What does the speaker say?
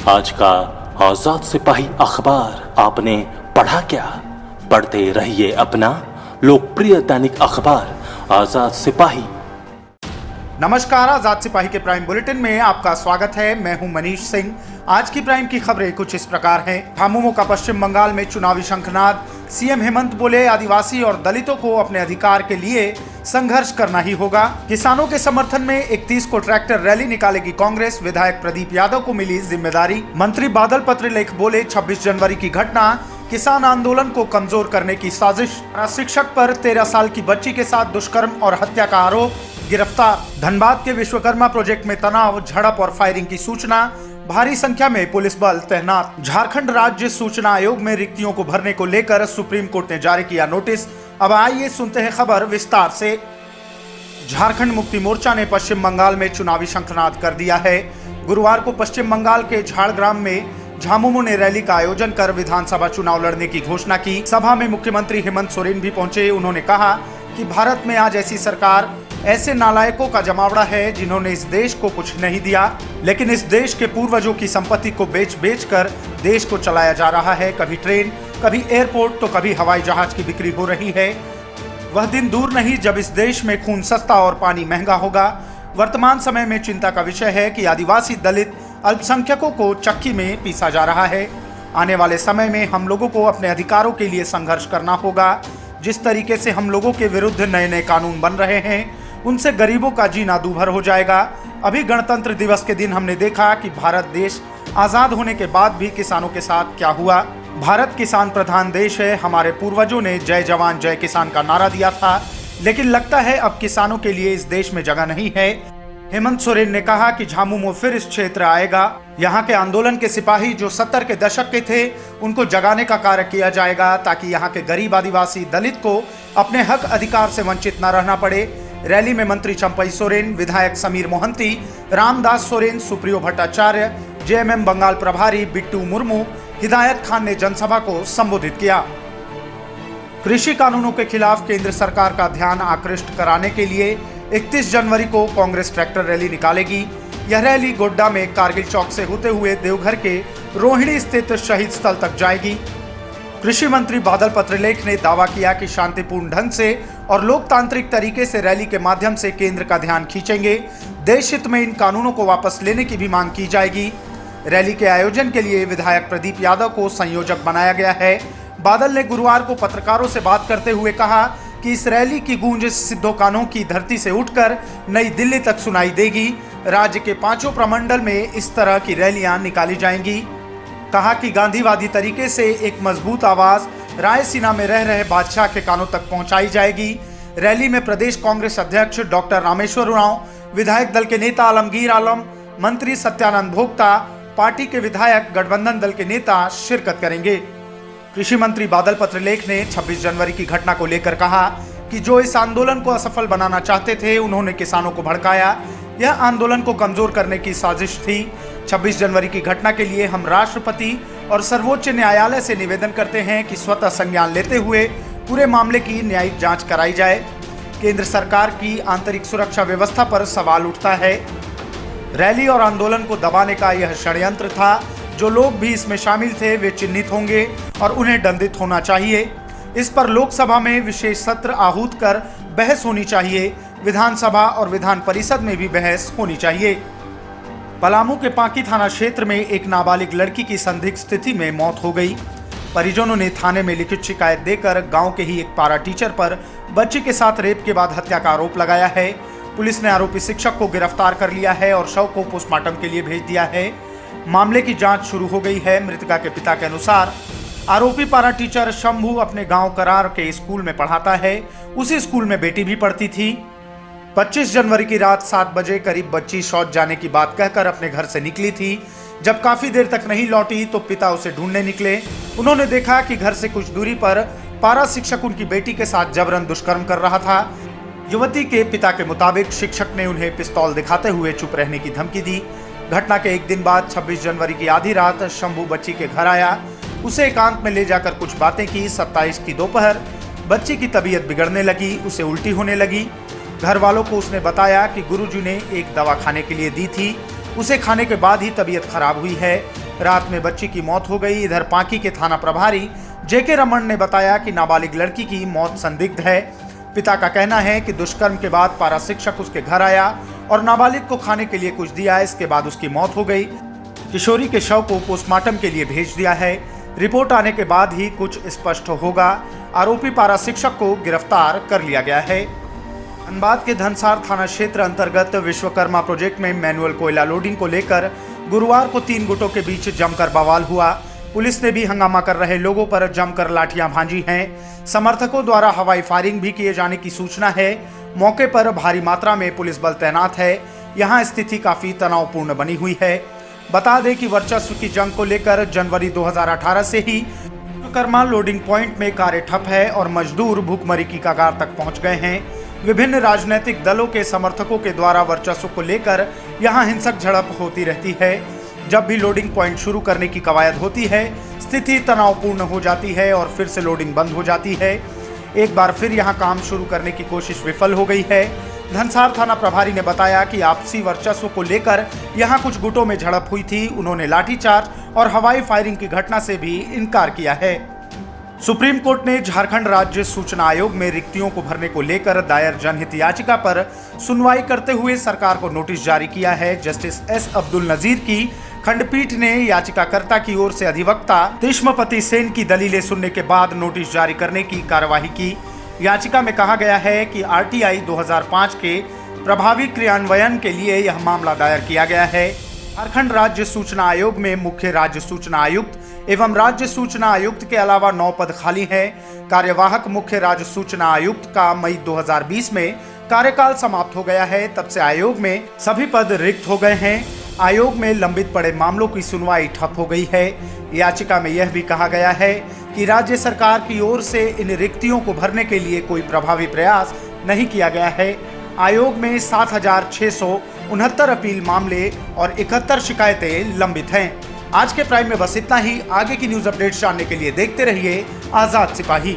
आज का आजाद सिपाही अखबार आपने पढ़ा क्या? पढ़ते रहिए अपना लोकप्रिय दैनिक अखबार आजाद सिपाही। नमस्कार, आजाद सिपाही के प्राइम बुलेटिन में आपका स्वागत है। मैं हूं मनीष सिंह। आज की प्राइम की खबरें कुछ इस प्रकार हैं। झामुमो का पश्चिम बंगाल में चुनावी शंखनाद। सीएम हेमंत बोले आदिवासी और दलितों को अपने अधिकार के लिए संघर्ष करना ही होगा। किसानों के समर्थन में 31 को ट्रैक्टर रैली निकालेगी कांग्रेस। विधायक प्रदीप यादव को मिली जिम्मेदारी। मंत्री बादल पत्रलेख बोले 26 जनवरी की घटना किसान आंदोलन को कमजोर करने की साजिश। शिक्षक पर 13 साल की बच्ची के साथ दुष्कर्म और हत्या का आरोप, गिरफ्तार। धनबाद के विश्वकर्मा प्रोजेक्ट में तनाव, झड़प और फायरिंग की सूचना। भारी संख्या में पुलिस बल तैनात। झारखंड राज्य सूचना आयोग में रिक्तियों को भरने को लेकर सुप्रीम कोर्ट ने जारी किया नोटिस। अब आइए सुनते हैं खबर विस्तार से। झारखंड मुक्ति मोर्चा ने पश्चिम बंगाल में चुनावी शंखनाद कर दिया है। गुरुवार को पश्चिम बंगाल के झाड़ग्राम में झामुमो ने रैली का आयोजन कर विधानसभा चुनाव लड़ने की घोषणा की। सभा में मुख्यमंत्री हेमंत सोरेन भी पहुंचे। उन्होंने कहा कि भारत में आज ऐसी सरकार, ऐसे नालायकों का जमावड़ा है जिन्होंने इस देश को कुछ नहीं दिया, लेकिन इस देश के पूर्वजों की संपत्ति को बेच कर देश को चलाया जा रहा है। कभी ट्रेन, कभी एयरपोर्ट तो कभी हवाई जहाज की बिक्री हो रही है। वह दिन दूर नहीं जब इस देश में खून सस्ता और पानी महंगा होगा। वर्तमान समय में चिंता का विषय है कि आदिवासी, दलित, अल्पसंख्यकों को चक्की में पीसा जा रहा है। आने वाले समय में हम लोगों को अपने अधिकारों के लिए संघर्ष करना होगा। जिस तरीके से हम लोगों के विरुद्ध नए नए कानून बन रहे हैं, उनसे गरीबों का जीना दूभर हो जाएगा। अभी गणतंत्र दिवस के दिन हमने देखा कि भारत देश आजाद होने के बाद भी किसानों के साथ क्या हुआ। भारत किसान प्रधान देश है। हमारे पूर्वजों ने जय जवान जय किसान का नारा दिया था, लेकिन लगता है अब किसानों के लिए इस देश में जगह नहीं है। हेमंत सोरेन ने कहा कि झामुमो फिर इस क्षेत्र आएगा। यहाँ के आंदोलन के सिपाही जो 70 के दशक के थे, उनको जगाने का कार्य किया जाएगा ताकि यहाँ के गरीब आदिवासी, दलित को अपने हक अधिकार से वंचित न रहना पड़े। रैली में मंत्री चंपई सोरेन, विधायक समीर मोहंती, रामदास सोरेन, सुप्रियो भट्टाचार्य, जेएमएम बंगाल प्रभारी बिट्टू मुर्मू, हिदायत खान ने जनसभा को संबोधित किया। कृषि कानूनों के खिलाफ केंद्र सरकार का ध्यान आकृष्ट कराने के लिए 31 जनवरी को कांग्रेस ट्रैक्टर रैली निकालेगी। यह रैली गोड्डा में कारगिल चौक से होते हुए देवघर के रोहिणी स्थित शहीद स्थल तक जाएगी। कृषि मंत्री बादल पत्रलेख ने दावा किया कि शांतिपूर्ण ढंग से और लोकतांत्रिक तरीके से रैली के माध्यम से केंद्र का ध्यान खींचेंगे। देश हित में इन कानूनों को वापस लेने की भी मांग की जाएगी। रैली के आयोजन के लिए विधायक प्रदीप यादव को संयोजक बनाया गया है। बादल ने गुरुवार को पत्रकारों से बात करते हुए कहा कि इस रैली की गूंज सिद्धो कान्हों की धरती से उठकर नई दिल्ली तक सुनाई देगी। राज्य के 5 प्रमंडल में इस तरह की रैलियां निकाली जाएंगी। कहा कि गांधीवादी तरीके से एक मजबूत आवाज रायसीना में रह रहे बादशाह के कानों तक पहुंचाई जाएगी। रैली में प्रदेश कांग्रेस अध्यक्ष डॉक्टर रामेश्वर उरांव, विधायक दल के नेता आलमगीर आलम, मंत्री सत्यानंद भोक्ता, पार्टी के विधायक, गठबंधन दल के नेता शिरकत करेंगे। कृषि मंत्री बादल पत्रलेख ने 26 जनवरी की घटना को लेकर कहा कि जो इस आंदोलन को असफल बनाना चाहते थे, उन्होंने किसानों को भड़काया। यह आंदोलन को कमजोर करने की साजिश थी। 26 जनवरी की घटना के लिए हम राष्ट्रपति और सर्वोच्च न्यायालय से निवेदन करते हैं कि स्वतः संज्ञान लेते हुए पूरे मामले की न्यायिक जांच कराई जाए। केंद्र सरकार की आंतरिक सुरक्षा व्यवस्था पर सवाल उठता है। रैली और आंदोलन को दबाने का यह षड्यंत्र था। जो लोग भी इसमें शामिल थे वे चिन्हित होंगे और उन्हें दंडित होना चाहिए। इस पर लोकसभा में विशेष सत्र आहूत कर बहस होनी चाहिए। विधानसभा और विधान परिषद में भी बहस होनी चाहिए। पलामू के पांकी थाना क्षेत्र में एक नाबालिग लड़की की संदिग्ध स्थिति में मौत हो गई। परिजनों ने थाने में लिखित शिकायत देकर गांव के ही एक पारा टीचर पर बच्ची के साथ रेप के बाद हत्या का आरोप लगाया है। पुलिस ने आरोपी शिक्षक को गिरफ्तार कर लिया है और शव को पोस्टमार्टम के लिए भेज दिया है। मामले की जांच शुरू हो गई है। मृतका के पिता के अनुसार आरोपी पारा टीचर शंभू अपने गांव करार के स्कूल में पढ़ाता है। उसी स्कूल में बेटी भी पढ़ती थी। 25 जनवरी की रात 7 बजे करीब बच्ची शौच जाने की बात कहकर अपने घर से निकली थी। जब काफी देर तक नहीं लौटी तो पिता उसे ढूंढने निकले। उन्होंने देखा कि घर से कुछ दूरी पर पारा शिक्षक उनकी बेटी के साथ जबरन दुष्कर्म कर रहा था। युवती के पिता के मुताबिक शिक्षक ने उन्हें पिस्तौल दिखाते हुए चुप रहने की धमकी दी। घटना के एक दिन बाद 26 जनवरी की आधी रात शंभू बच्ची के घर आया। उसे एकांत में ले जाकर कुछ बातें की। 27 की दोपहर बच्ची की तबीयत बिगड़ने लगी, उसे उल्टी होने लगी। घर वालों को उसने बताया कि गुरुजी ने एक दवा खाने के लिए दी थी, उसे खाने के बाद ही तबीयत खराब हुई है। रात में बच्ची की मौत हो गई। इधर पांकी के थाना प्रभारी जेके रमन ने बताया कि नाबालिग लड़की की मौत संदिग्ध है। पिता का कहना है कि दुष्कर्म के बाद पारा शिक्षक उसके घर आया और नाबालिग को खाने के लिए कुछ दिया, इसके बाद उसकी मौत हो गई। किशोरी के शव को पोस्टमार्टम के लिए भेज दिया है। रिपोर्ट आने के बाद ही कुछ स्पष्ट होगा। आरोपी पारा शिक्षक को गिरफ्तार कर लिया गया है। धनबाद के धनसार थाना क्षेत्र अंतर्गत विश्वकर्मा प्रोजेक्ट में मैनुअल कोयला लोडिंग को लेकर गुरुवार को 3 गुटों के बीच जमकर बवाल हुआ। पुलिस ने भी हंगामा कर रहे लोगों पर जमकर लाठियां भांजी हैं। समर्थकों द्वारा हवाई फायरिंग भी किए जाने की सूचना है। मौके पर भारी मात्रा में पुलिस बल तैनात है। यहां स्थिति काफी तनावपूर्ण बनी हुई है। बता दें कि वर्चस्व की जंग को लेकर जनवरी 2018 से ही विश्वकर्मा लोडिंग पॉइंट में कार्य ठप है और मजदूर भूखमरी की कगार तक पहुंच गए हैं। विभिन्न राजनीतिक दलों के समर्थकों के द्वारा वर्चस्व को लेकर यहां हिंसक झड़प होती रहती है। जब भी लोडिंग पॉइंट शुरू करने की कवायद होती है, स्थिति तनावपूर्ण हो जाती है और फिर से लोडिंग बंद हो जाती है। एक बार फिर यहां काम शुरू करने की कोशिश विफल हो गई है। धनसार थाना प्रभारी ने बताया कि आपसी वर्चस्व को लेकर यहां कुछ गुटों में झड़प हुई थी। उन्होंने लाठीचार्ज और हवाई फायरिंग की घटना से भी इनकार किया है। सुप्रीम कोर्ट ने झारखंड राज्य सूचना आयोग में रिक्तियों को भरने को लेकर दायर जनहित याचिका पर सुनवाई करते हुए सरकार को नोटिस जारी किया है। जस्टिस एस अब्दुल नजीर की खंडपीठ ने याचिकाकर्ता की ओर से अधिवक्ता तिष्मपति सेन की दलीलें सुनने के बाद नोटिस जारी करने की कार्यवाही की। याचिका में कहा गया है कि आरटीआई 2005 के प्रभावी क्रियान्वयन के लिए यह मामला दायर किया गया है। झारखंड राज्य सूचना आयोग में मुख्य राज्य सूचना आयुक्त एवं राज्य सूचना आयुक्त के अलावा 9 पद खाली हैं। कार्यवाहक मुख्य राज्य सूचना आयुक्त का मई 2020 में कार्यकाल समाप्त हो गया है। तब से आयोग में सभी पद रिक्त हो गए हैं। आयोग में लंबित पड़े मामलों की सुनवाई ठप हो गई है। याचिका में यह भी कहा गया है कि राज्य सरकार की ओर से इन रिक्तियों को भरने के लिए कोई प्रभावी प्रयास नहीं किया गया है। आयोग में 7,669 अपील मामले और 71 शिकायतें लंबित हैं। आज के प्राइम में बस इतना ही। आगे की न्यूज अपडेट्स जानने के लिए देखते रहिए आजाद सिपाही।